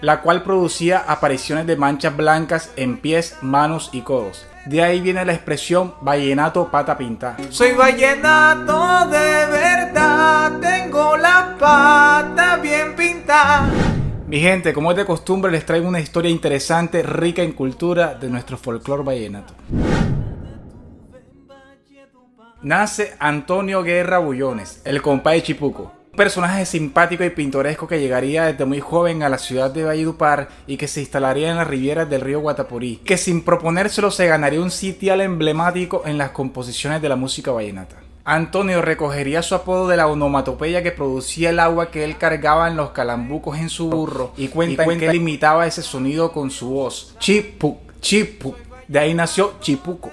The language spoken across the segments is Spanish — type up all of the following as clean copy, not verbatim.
la cual producía apariciones de manchas blancas en pies, manos y codos. De ahí viene la expresión vallenato pata pintada. Soy vallenato de verdad, tengo las patas bien pintadas. Mi gente, como es de costumbre, les traigo una historia interesante, rica en cultura de nuestro folclore vallenato. Nace Antonio Guerra Bullones, el compay de Chipuco. Un personaje simpático y pintoresco que llegaría desde muy joven a la ciudad de Valledupar y que se instalaría en las ribieras del río Guatapurí, que sin proponérselo se ganaría un sitial emblemático en las composiciones de la música vallenata. Antonio recogería su apodo de la onomatopeya que producía el agua que él cargaba en los calambucos en su burro y cuenta que él imitaba ese sonido con su voz. Chipuc, chipuc. De ahí nació Chipuco.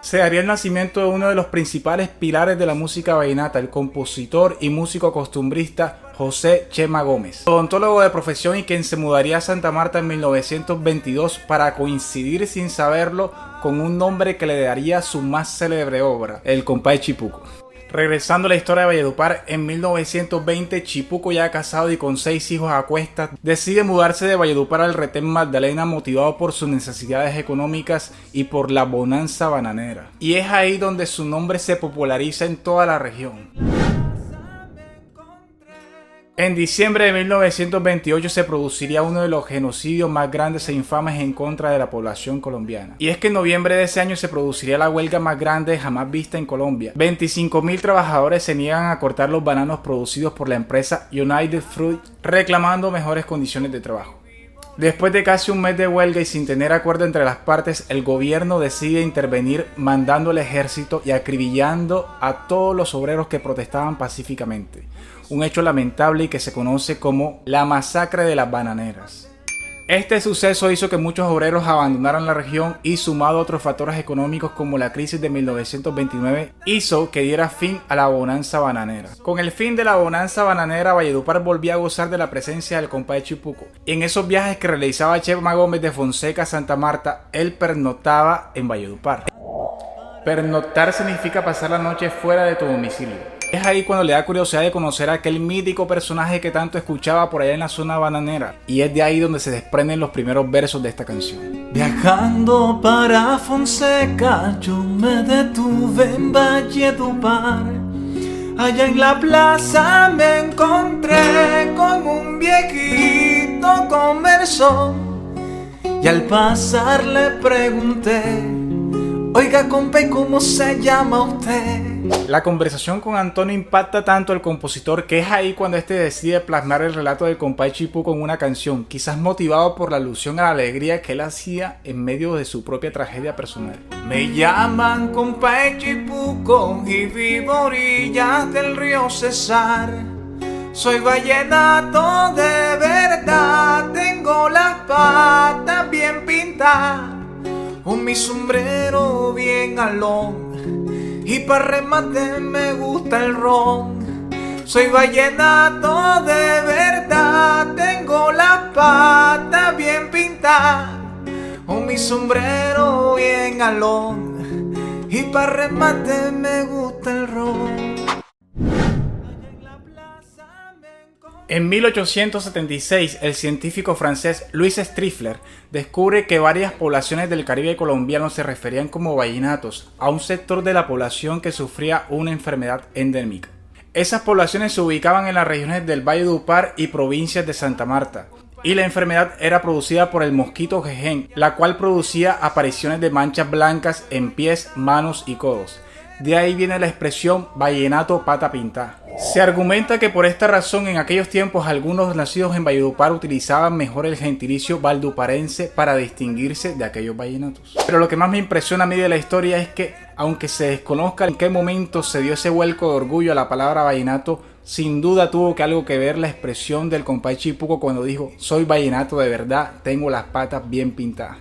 Se daría el nacimiento de uno de los principales pilares de la música vallenata, el compositor y músico costumbrista José Chema Gómez, odontólogo de profesión y quien se mudaría a Santa Marta en 1922 para coincidir sin saberlo con un nombre que le daría su más célebre obra, el compay Chipuco. Regresando a la historia de Valledupar, en 1920 Chipuco, ya casado y con 6 hijos a cuestas, decide mudarse de Valledupar al Retén Magdalena motivado por sus necesidades económicas y por la bonanza bananera. Y es ahí donde su nombre se populariza en toda la región. En diciembre de 1928 se produciría uno de los genocidios más grandes e infames en contra de la población colombiana. Y es que en noviembre de ese año se produciría la huelga más grande jamás vista en Colombia. 25.000 trabajadores se niegan a cortar los bananos producidos por la empresa United Fruit, reclamando mejores condiciones de trabajo. Después de casi un mes de huelga y sin tener acuerdo entre las partes, el gobierno decide intervenir mandando el ejército y acribillando a todos los obreros que protestaban pacíficamente. Un hecho lamentable y que se conoce como la masacre de las bananeras. Este suceso hizo que muchos obreros abandonaran la región y, sumado a otros factores económicos como la crisis de 1929, hizo que diera fin a la bonanza bananera. Con el fin de la bonanza bananera, Valledupar volvía a gozar de la presencia del compay Chipuco. Y en esos viajes que realizaba Chema Gómez de Fonseca a Santa Marta, él pernoctaba en Valledupar. Pernoctar significa pasar la noche fuera de tu domicilio. Es ahí cuando le da curiosidad de conocer a aquel mítico personaje que tanto escuchaba por allá en la zona bananera. Y es de ahí donde se desprenden los primeros versos de esta canción. Viajando para Fonseca, yo me detuve en Valledupar. Allá en la plaza me encontré con un viejito conversó. Y al pasar le pregunté: oiga, compay, ¿cómo se llama usted? La conversación con Antonio impacta tanto al compositor que es ahí cuando este decide plasmar el relato del compay Chipuco en una canción, quizás motivado por la alusión a la alegría que él hacía en medio de su propia tragedia personal. Me llaman compay Chipuco y vivo a orillas del río Cesar. Soy vallenato de verdad, tengo las patas bien pintadas, con mi sombrero bien alón y para remate me gusta el ron. Soy vallenato de verdad, tengo las patas bien pintadas, con mi sombrero bien alón y para remate me gusta el ron. En 1876, el científico francés Louis Strifler descubre que varias poblaciones del Caribe colombiano se referían como vallenatos a un sector de la población que sufría una enfermedad endémica. Esas poblaciones se ubicaban en las regiones del Valledupar y provincias de Santa Marta, y la enfermedad era producida por el mosquito jején, la cual producía apariciones de manchas blancas en pies, manos y codos. De ahí viene la expresión vallenato pata pintada. Se argumenta que por esta razón en aquellos tiempos algunos nacidos en Valledupar utilizaban mejor el gentilicio valduparense para distinguirse de aquellos vallenatos. Pero lo que más me impresiona a mí de la historia es que, aunque se desconozca en qué momento se dio ese vuelco de orgullo a la palabra vallenato, sin duda tuvo que algo que ver la expresión del compay Chipuco cuando dijo: soy vallenato de verdad, tengo las patas bien pintadas.